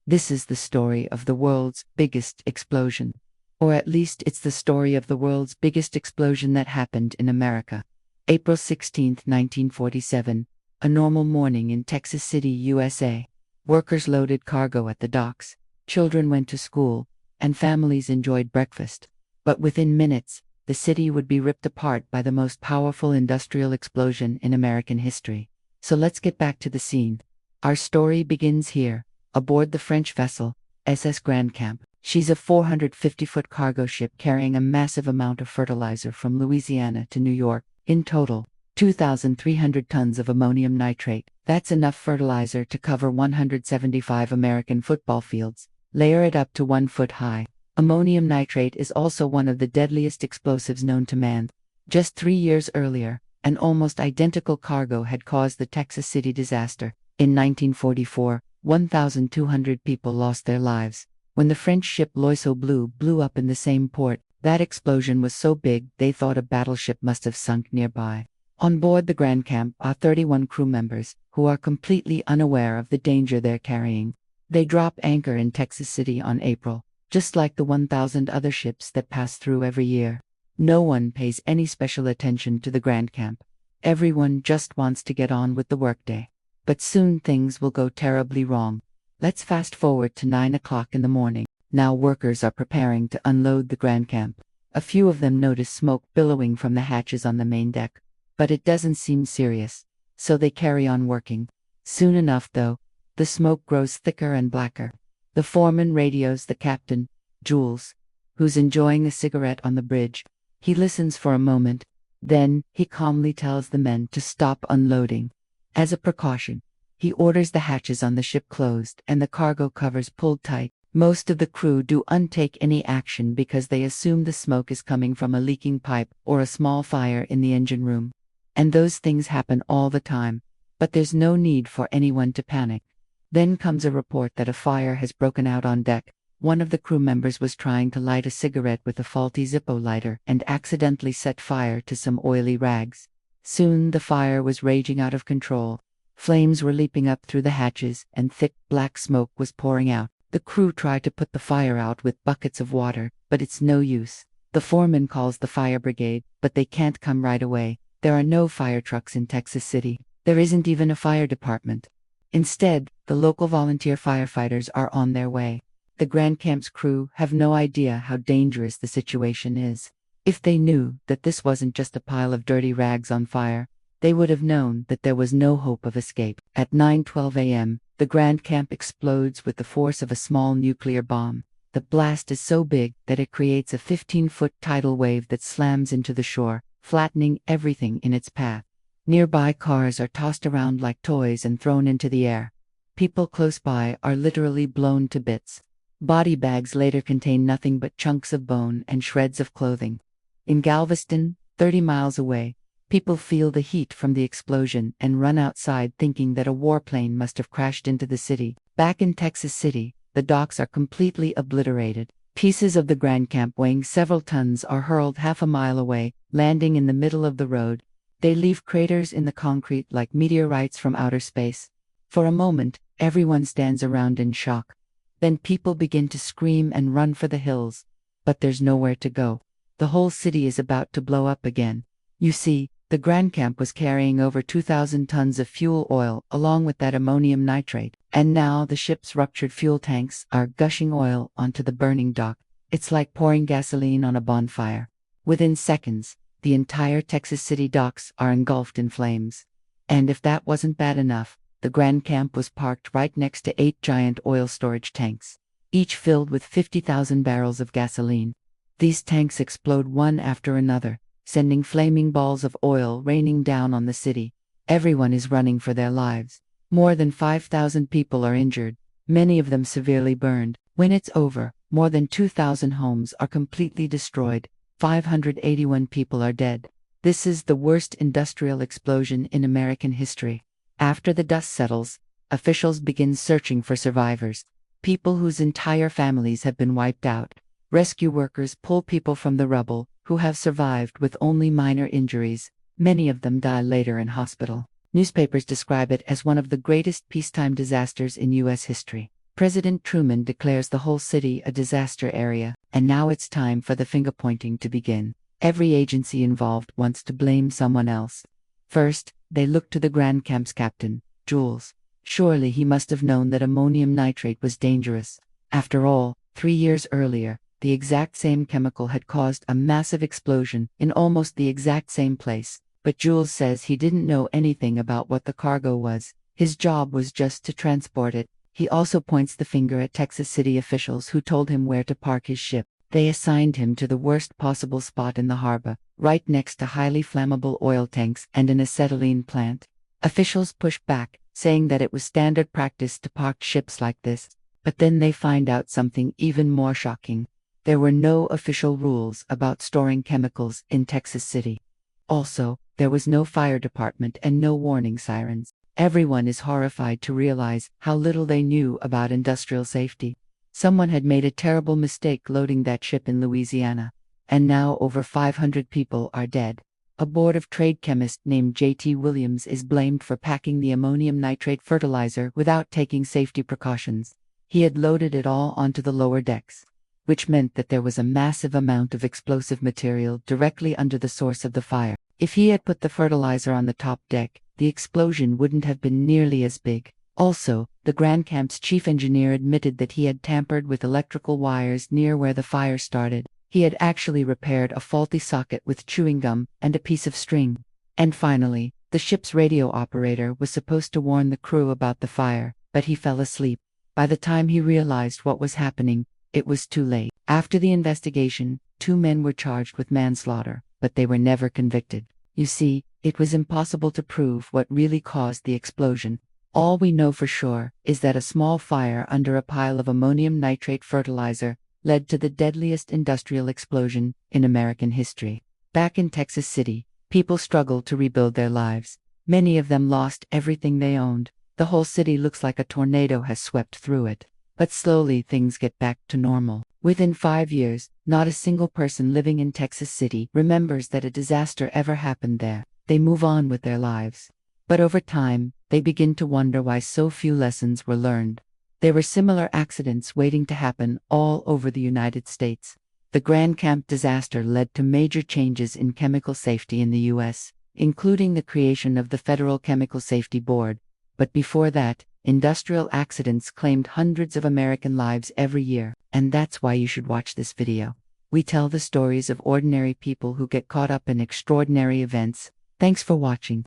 This is the story of the world's biggest explosion. Or at least it's the story of the world's biggest explosion that happened in America. April 16, 1947, a normal morning in Texas City, USA. Workers loaded cargo at the docks, children went to school, and families enjoyed breakfast. But within minutes, the city would be ripped apart by the most powerful industrial explosion in American history. So let's get back to the scene. Our story begins here, aboard the French vessel, SS Grand Camp. She's a 450-foot cargo ship carrying a massive amount of fertilizer from Louisiana to New York. In total, 2,300 tons of ammonium nitrate. That's enough fertilizer to cover 175 American football fields. Layer it up to 1 foot high. Ammonium nitrate is also one of the deadliest explosives known to man. Just 3 years earlier, an almost identical cargo had caused the Texas City disaster. In 1944, 1,200 people lost their lives. When the French ship L'Oiseau Bleu blew up in the same port, that explosion was so big they thought a battleship must have sunk nearby. On board the Grand Camp are 31 crew members, who are completely unaware of the danger they're carrying. They drop anchor in Texas City on April, just like the 1,000 other ships that pass through every year. No one pays any special attention to the Grand Camp. Everyone just wants to get on with the workday. But soon things will go terribly wrong. Let's fast forward to 9 o'clock in the morning. Now workers are preparing to unload the Grand Camp. A few of them notice smoke billowing from the hatches on the main deck. But it doesn't seem serious, so they carry on working. Soon enough, though, the smoke grows thicker and blacker. The foreman radios the captain, Jules, who's enjoying a cigarette on the bridge. He listens for a moment, then he calmly tells the men to stop unloading. As a precaution, he orders the hatches on the ship closed and the cargo covers pulled tight. Most of the crew don't take any action because they assume the smoke is coming from a leaking pipe or a small fire in the engine room. And those things happen all the time, but there's no need for anyone to panic. Then comes a report that a fire has broken out on deck. One of the crew members was trying to light a cigarette with a faulty Zippo lighter and accidentally set fire to some oily rags. Soon the fire was raging out of control. Flames were leaping up through the hatches and thick black smoke was pouring out. The crew tried to put the fire out with buckets of water, but it's no use. The foreman calls the fire brigade, but they can't come right away. There are no fire trucks in Texas City. There isn't even a fire department. Instead, the local volunteer firefighters are on their way. The Grand Camp's crew have no idea how dangerous the situation is. If they knew that this wasn't just a pile of dirty rags on fire, they would have known that there was no hope of escape. At 9:12 a.m., the Grand Camp explodes with the force of a small nuclear bomb. The blast is so big that it creates a 15-foot tidal wave that slams into the shore, flattening everything in its path. Nearby cars are tossed around like toys and thrown into the air. People close by are literally blown to bits. Body bags later contain nothing but chunks of bone and shreds of clothing. In Galveston, 30 miles away, people feel the heat from the explosion and run outside thinking that a warplane must have crashed into the city. Back in Texas City, the docks are completely obliterated. Pieces of the Grand Camp weighing several tons are hurled half a mile away, landing in the middle of the road. They leave craters in the concrete like meteorites from outer space. For a moment, everyone stands around in shock. Then people begin to scream and run for the hills. But there's nowhere to go. The whole city is about to blow up again. You see, the Grand Camp was carrying over 2,000 tons of fuel oil along with that ammonium nitrate. And now the ship's ruptured fuel tanks are gushing oil onto the burning dock. It's like pouring gasoline on a bonfire. Within seconds, the entire Texas City docks are engulfed in flames. And if that wasn't bad enough, the Grand Camp was parked right next to 8 giant oil storage tanks, each filled with 50,000 barrels of gasoline. These tanks explode one after another, sending flaming balls of oil raining down on the city. Everyone is running for their lives. More than 5,000 people are injured, many of them severely burned. When it's over, more than 2,000 homes are completely destroyed. 581 people are dead. This is the worst industrial explosion in American history. After the dust settles, officials begin searching for survivors, people whose entire families have been wiped out. Rescue workers pull people from the rubble who have survived with only minor injuries. Many of them die later in hospital. Newspapers describe it as one of the greatest peacetime disasters in U.S. history. President Truman declares the whole city a disaster area, and now it's time for the finger-pointing to begin. Every agency involved wants to blame someone else. First, they look to the Grand Camp's captain, Jules. Surely he must have known that ammonium nitrate was dangerous. After all, 3 years earlier, the exact same chemical had caused a massive explosion in almost the exact same place. But Jules says he didn't know anything about what the cargo was. His job was just to transport it. He also points the finger at Texas City officials who told him where to park his ship. They assigned him to the worst possible spot in the harbor, right next to highly flammable oil tanks and an acetylene plant. Officials pushed back, saying that it was standard practice to park ships like this. But then they find out something even more shocking. There were no official rules about storing chemicals in Texas City. Also, there was no fire department and no warning sirens. Everyone is horrified to realize how little they knew about industrial safety. Someone had made a terrible mistake loading that ship in Louisiana, and now over 500 people are dead. A board of trade chemist named J.T. Williams is blamed for packing the ammonium nitrate fertilizer without taking safety precautions. He had loaded it all onto the lower decks, which meant that there was a massive amount of explosive material directly under the source of the fire. If he had put the fertilizer on the top deck, the explosion wouldn't have been nearly as big. Also, the Grand Camp's chief engineer admitted that he had tampered with electrical wires near where the fire started. He had actually repaired a faulty socket with chewing gum and a piece of string. And finally, the ship's radio operator was supposed to warn the crew about the fire, but he fell asleep. By the time he realized what was happening, it was too late. After the investigation, 2 men were charged with manslaughter, but they were never convicted. You see, it was impossible to prove what really caused the explosion. All we know for sure is that a small fire under a pile of ammonium nitrate fertilizer led to the deadliest industrial explosion in American history. Back in Texas City, people struggled to rebuild their lives. Many of them lost everything they owned. The whole city looks like a tornado has swept through it. But slowly things get back to normal. Within 5 years, not a single person living in Texas City remembers that a disaster ever happened there. They move on with their lives. But over time, they begin to wonder why so few lessons were learned. There were similar accidents waiting to happen all over the United States. The Grand Camp disaster led to major changes in chemical safety in the U.S., including the creation of the Federal Chemical Safety Board. But before that, industrial accidents claimed hundreds of American lives every year. And that's why you should watch this video. We tell the stories of ordinary people who get caught up in extraordinary events. Thanks for watching.